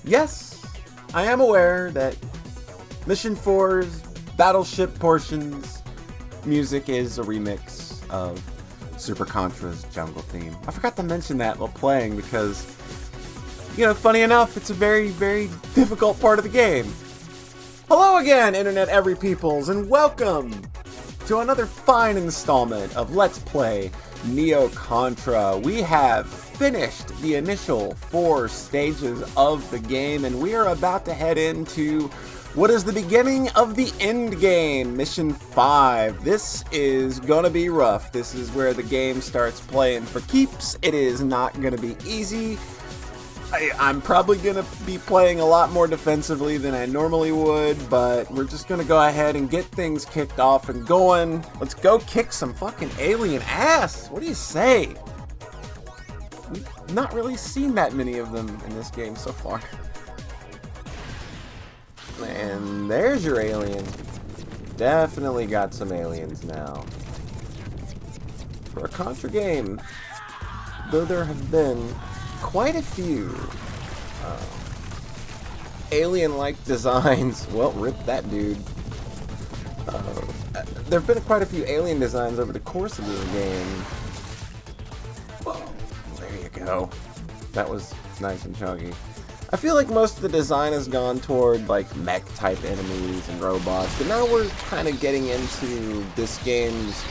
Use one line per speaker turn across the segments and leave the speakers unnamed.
Yes, I am aware that Mission 4's Battleship Portions music is a remix of Super Contra's jungle theme. I forgot to mention that while playing because, funny enough, it's a very, very difficult part of the game. Hello again, Internet Every Peoples, and welcome to another fine installment of Let's Play Neo Contra. We have finished the initial 4 stages of the game, and we are about to head into what is the beginning of the end game, Mission 5. This is gonna be rough. This is where the game starts playing for keeps. It is not gonna be easy. I'm probably gonna be playing a lot more defensively than I normally would, but we're just gonna go ahead and get things kicked off and going. Let's go kick some fucking alien ass. What do you say? We've not really seen that many of them in this game so far. And there's your alien. Definitely got some aliens now. For a Contra game, though there have been quite a few alien-like designs. Well, rip that dude. There have been quite a few alien designs over the course of this game. Whoa, there you go. That was nice and chunky. I feel like most of the design has gone toward like mech-type enemies and robots, but now we're kind of getting into this game's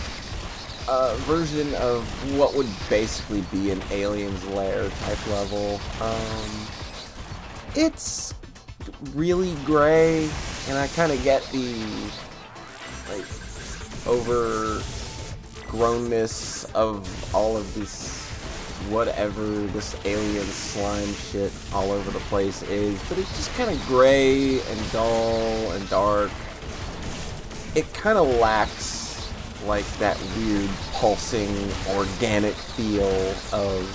version of what would basically be an alien's lair type level. It's really gray, and I kind of get the like overgrownness of all of this whatever this alien slime shit all over the place is, but it's just kind of gray and dull and dark. It kind of lacks like that weird pulsing organic feel of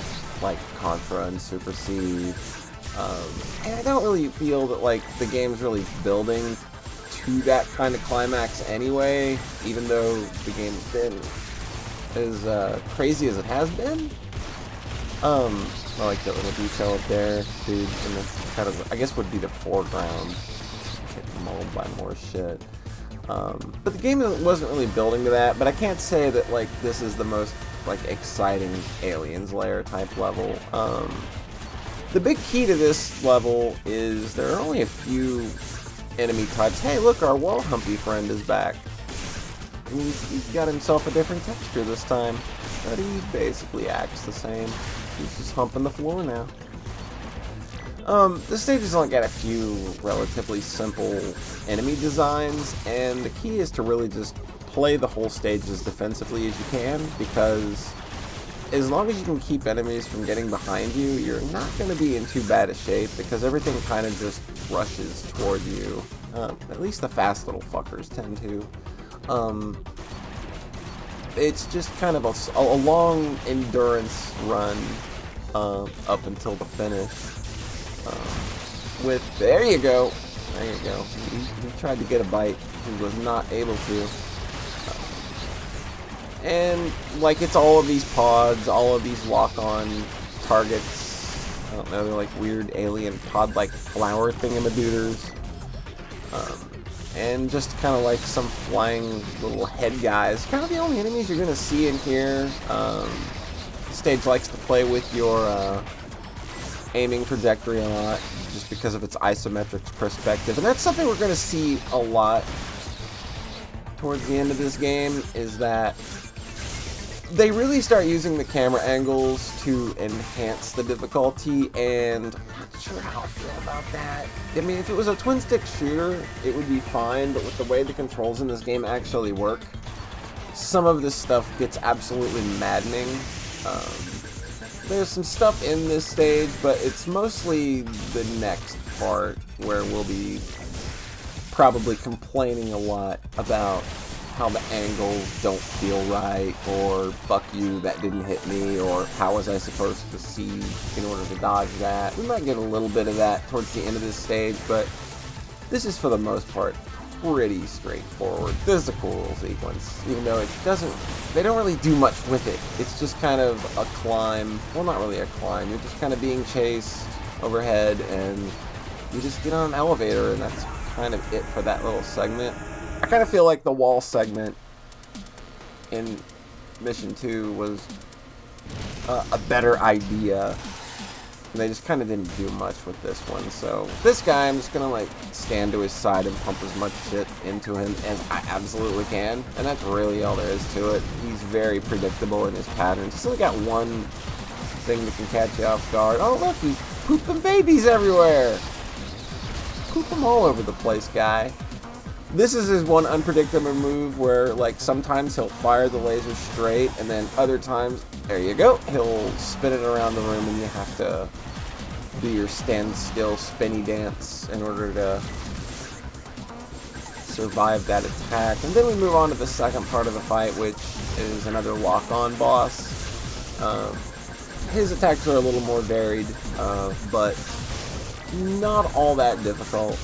like Contra and Super C, and I don't really feel that like the game's really building to that kind of climax anyway, even though the game's been as crazy as it has been. I like that little detail up there, dude, in the kind of, I guess would be the foreground. Get mauled by more shit. But the game wasn't really building to that, but I can't say that like this is the most like exciting aliens lair type level. The big key to this level is there are only a few enemy types. Hey, look, our wall humpy friend is back. And he's got himself a different texture this time, but he basically acts the same. He's just humping the floor now. This stage has only got a few relatively simple enemy designs, and the key is to really just play the whole stage as defensively as you can, because as long as you can keep enemies from getting behind you, you're not going to be in too bad a shape, because everything kind of just rushes toward you. At least the fast little fuckers tend to. It's just kind of a long endurance run up until the finish. There you go. He tried to get a bite. He was not able to. And like it's all of these pods, all of these lock-on targets. I don't know, they're like weird alien pod-like flower thingamadooders. And just kind of like some flying little head guys. Kind of the only enemies you're going to see in here. The stage likes to play with your aiming trajectory a lot, just because of its isometric perspective. And that's something we're going to see a lot towards the end of this game, is that they really start using the camera angles to enhance the difficulty, and I'm not sure how I feel about that. I mean, if it was a twin-stick shooter, it would be fine, but with the way the controls in this game actually work, some of this stuff gets absolutely maddening. There's some stuff in this stage, but it's mostly the next part where we'll be probably complaining a lot about how the angles don't feel right, or fuck you, that didn't hit me, or how was I supposed to see in order to dodge that. We might get a little bit of that towards the end of this stage, but this is for the most part pretty straightforward. This is a cool little sequence, even though they don't really do much with it. It's just kind of a climb. Well, not really a climb. You're just kind of being chased overhead, and you just get on an elevator, and that's kind of it for that little segment. I kind of feel like the wall segment in Mission 2 was a better idea. And they just kind of didn't do much with this one. So this guy, I'm just going to like stand to his side and pump as much shit into him as I absolutely can. And that's really all there is to it. He's very predictable in his patterns. He's only got one thing that can catch you off guard. Oh, look, he's pooping babies everywhere. Poop them all over the place, guy. This is his one unpredictable move where, like, sometimes he'll fire the laser straight, and then other times, there you go, he'll spin it around the room, and you have to do your standstill spinny dance in order to survive that attack. And then we move on to the second part of the fight, which is another lock-on boss. His attacks are a little more varied, but not all that difficult.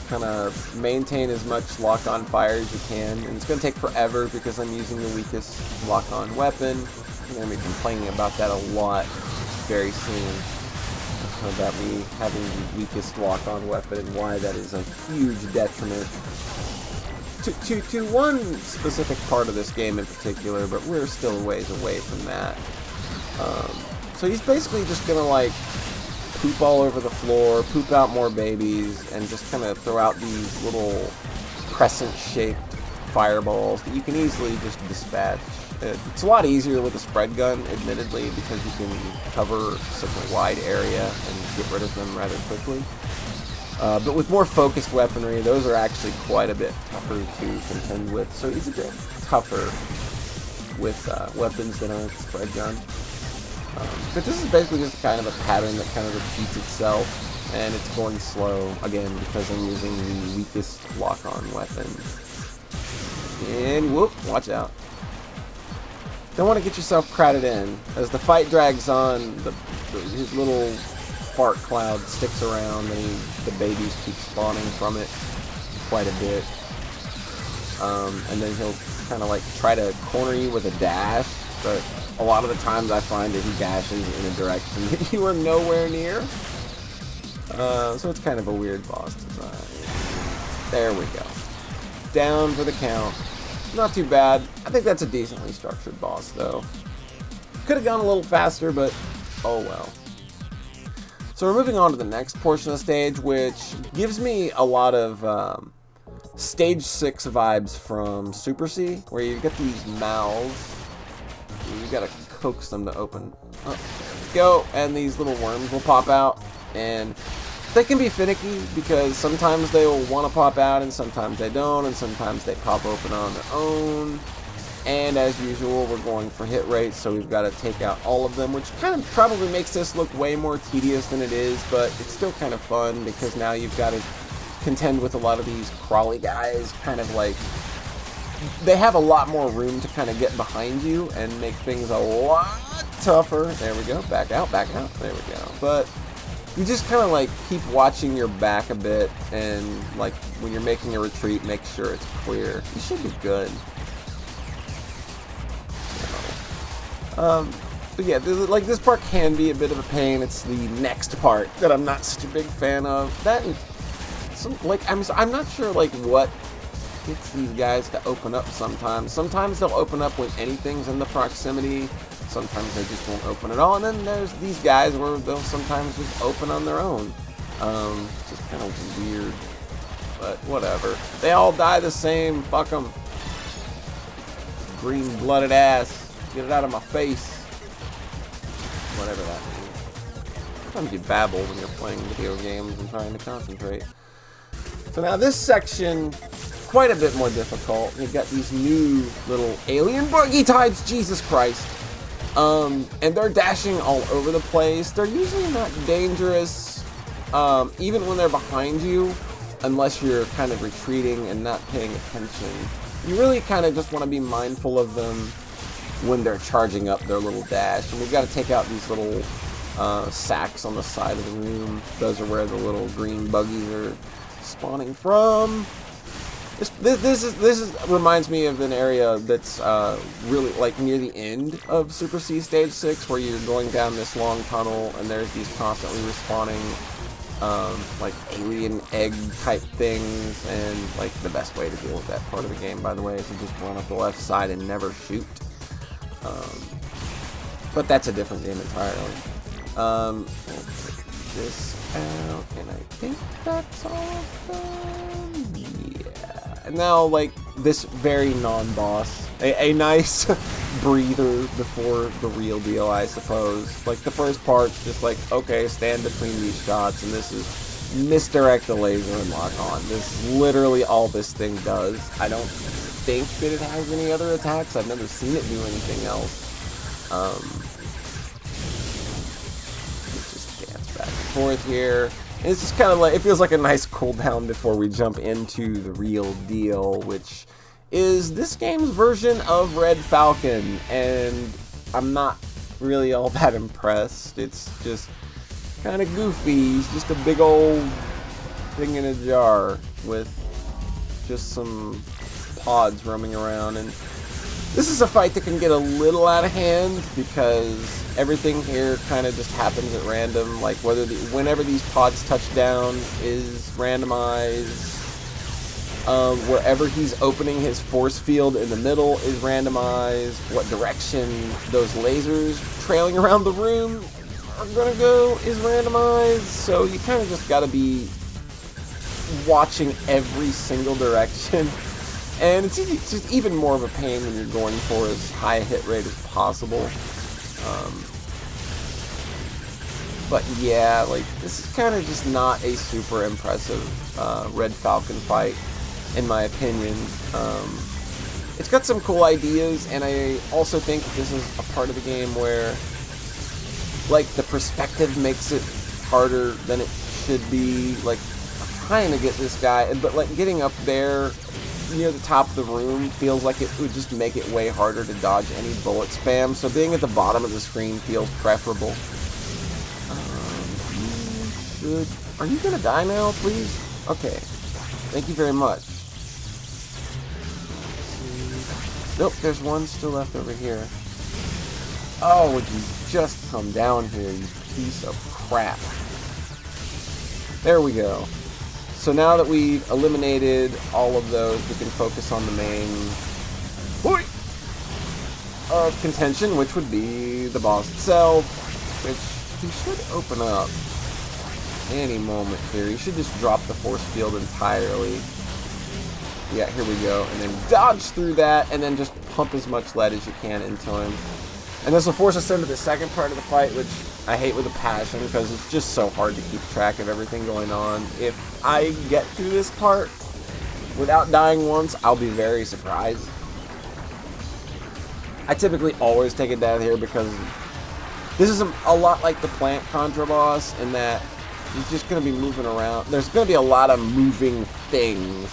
Kind of maintain as much lock-on fire as you can, and it's going to take forever because I'm using the weakest lock-on weapon. I'm going to be complaining about that a lot very soon, about me having the weakest lock-on weapon and why that is a huge detriment to one specific part of this game in particular, but we're still a ways away from that. So he's basically just going to like poop all over the floor, poop out more babies, and just kind of throw out these little crescent-shaped fireballs that you can easily just dispatch. It's a lot easier with a spread gun, admittedly, because you can cover such a wide area and get rid of them rather quickly. But with more focused weaponry, those are actually quite a bit tougher to contend with, so he's a bit tougher with weapons that aren't spread gun. But this is basically just kind of a pattern that kind of repeats itself, and it's going slow, again, because I'm using the weakest lock-on weapon. And whoop, watch out. Don't want to get yourself crowded in. As the fight drags on, his little fart cloud sticks around, and the babies keep spawning from it quite a bit. And then he'll kind of like try to corner you with a dash, but a lot of the times I find that he dashes in a direction that you are nowhere near. So it's kind of a weird boss design. There we go. Down for the count. Not too bad. I think that's a decently structured boss, though. Could have gone a little faster, but oh well. So we're moving on to the next portion of the stage, which gives me a lot of Stage 6 vibes from Super C, where you get these mouths. You gotta coax them to open. Oh, there we go. And these little worms will pop out, and they can be finicky because sometimes they will want to pop out and sometimes they don't, and sometimes they pop open on their own. And as usual, we're going for hit rate, so we've got to take out all of them, which kind of probably makes this look way more tedious than it is, but it's still kind of fun because now you've got to contend with a lot of these crawly guys, kind of like they have a lot more room to kind of get behind you and make things a lot tougher. There we go. Back out, back out. There we go. But you just kind of like keep watching your back a bit, and like when you're making a retreat, make sure it's clear. You should be good. But yeah, like this part can be a bit of a pain. It's the next part that I'm not such a big fan of. That and some, like I'm not sure like what gets these guys to open up sometimes. Sometimes they'll open up when anything's in the proximity. Sometimes they just won't open at all. And then there's these guys where they'll sometimes just open on their own. It's just kind of weird. But whatever. They all die the same. Fuck them. Green-blooded ass. Get it out of my face. Whatever that means. Sometimes you babble when you're playing video games and trying to concentrate. So now this section, quite a bit more difficult. You've got these new little alien boogie types, Jesus Christ. And they're dashing all over the place. They're usually not dangerous, even when they're behind you, unless you're kind of retreating and not paying attention. You really kind of just want to be mindful of them when they're charging up their little dash. And we've got to take out these little sacks on the side of the room. Those are where the little green buggies are spawning from. This reminds me of an area that's really like near the end of Super C Stage 6, where you're going down this long tunnel and there's these constantly respawning like alien egg type things, and like the best way to deal with that part of the game, by the way, is to just run up the left side and never shoot. But that's a different game entirely. We'll take this out, and I think that's all of them. Yeah. And now, like, this very non-boss, a nice breather before the real deal, I suppose. Like, the first part's just like, okay, stand between these shots, and this is misdirect the laser and lock on. This is literally all this thing does. I don't think that it has any other attacks. I've never seen it do anything else. Let's just dance back and forth here. And it's just kind of like, it feels like a nice cooldown before we jump into the real deal, which is this game's version of Red Falcon, and I'm not really all that impressed. It's just kind of goofy. He's just a big old thing in a jar with just some pods roaming around, and this is a fight that can get a little out of hand because everything here kind of just happens at random. Like whenever these pods touch down is randomized. Wherever he's opening his force field in the middle is randomized. What direction those lasers trailing around the room are gonna go is randomized. So you kind of just gotta be watching every single direction. And it's just even more of a pain when you're going for as high a hit rate as possible. But yeah, like, this is kind of just not a super impressive Red Falcon fight, in my opinion. It's got some cool ideas, and I also think this is a part of the game where, like, the perspective makes it harder than it should be. Like, I'm trying to get this guy, but, like, getting up there near the top of the room feels like it would just make it way harder to dodge any bullet spam, so being at the bottom of the screen feels preferable. Are you gonna die now, please? Okay. Thank you very much. Nope, there's one still left over here. Oh, would you just come down here, you piece of crap. There we go. So now that we've eliminated all of those, we can focus on the main of contention, which would be the boss itself, which he should open up any moment here. You should just drop the force field entirely. Yeah, here we go. And then dodge through that, and then just pump as much lead as you can into him. And this will force us into the second part of the fight, which I hate with a passion, because it's just so hard to keep track of everything going on. If I get through this part without dying once, I'll be very surprised. I typically always take it down here because this is a lot like the plant Contra boss, in that he's just going to be moving around. There's going to be a lot of moving things,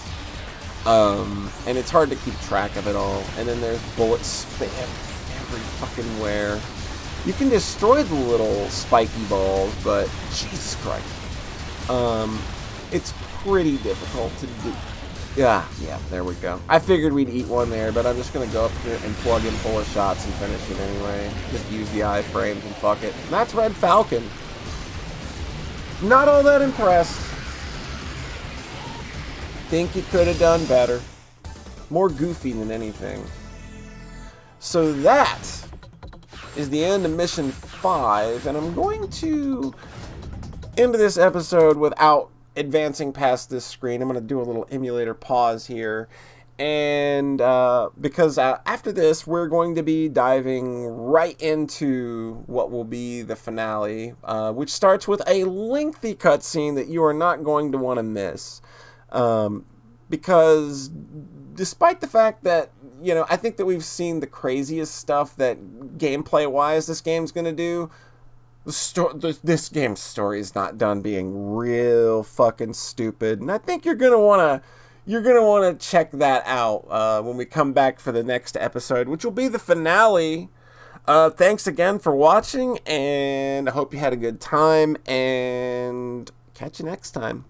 and it's hard to keep track of it all. And then there's bullet spam every fucking where. You can destroy the little spiky balls, but Jesus Christ, it's pretty difficult to do. Yeah, there we go. I figured we'd eat one there, but I'm just gonna go up here and plug in full of shots and finish it anyway. Just use the iframes and fuck it. And that's Red Falcon. Not all that impressed. Think you could have done better. More goofy than anything. So that is the end of Mission 5, and I'm going to end this episode without advancing past this screen. I'm going to do a little emulator pause here, and because after this, we're going to be diving right into what will be the finale, which starts with a lengthy cutscene that you are not going to want to miss, because despite the fact that, you know, I think that we've seen the craziest stuff that gameplay-wise this game's going to do, this game's story is not done being real fucking stupid, and I think you're gonna wanna check that out when we come back for the next episode, which will be the finale. Thanks again for watching, and I hope you had a good time, and catch you next time.